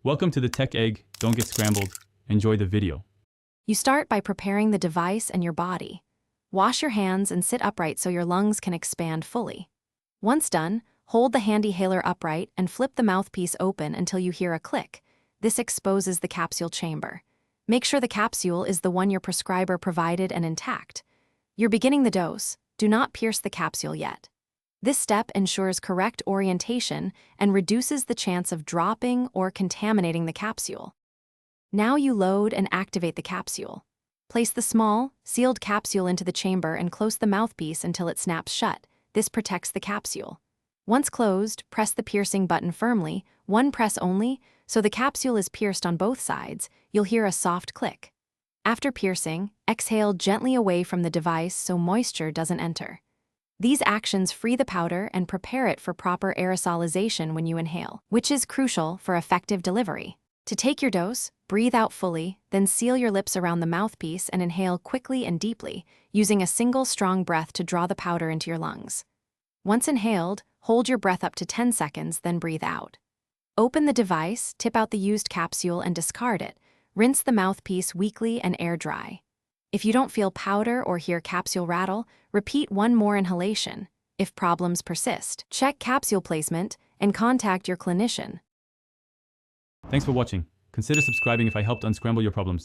Welcome to the Tech Egg. Don't get scrambled. Enjoy the video. You start by preparing the device and your body. Wash your hands and sit upright so your lungs can expand fully. Once done, hold the Handihaler upright and flip the mouthpiece open until you hear a click. This exposes the capsule chamber. Make sure the capsule is the one your prescriber provided and intact. You're beginning the dose. Do not pierce the capsule yet. This step ensures correct orientation and reduces the chance of dropping or contaminating the capsule. Now you load and activate the capsule. Place the small, sealed capsule into the chamber and close the mouthpiece until it snaps shut. This protects the capsule. Once closed, press the piercing button firmly, one press only, so the capsule is pierced on both sides. You'll hear a soft click. After piercing, exhale gently away from the device so moisture doesn't enter. These actions free the powder and prepare it for proper aerosolization when you inhale, which is crucial for effective delivery. To take your dose, breathe out fully, then seal your lips around the mouthpiece and inhale quickly and deeply, using a single strong breath to draw the powder into your lungs. Once inhaled, hold your breath up to 10 seconds, then breathe out. Open the device, tip out the used capsule and discard it. Rinse the mouthpiece weakly and air dry. If you don't feel powder or hear capsule rattle, repeat one more inhalation. If problems persist, check capsule placement and contact your clinician. Thanks for watching. Consider subscribing if I helped unscramble your problems.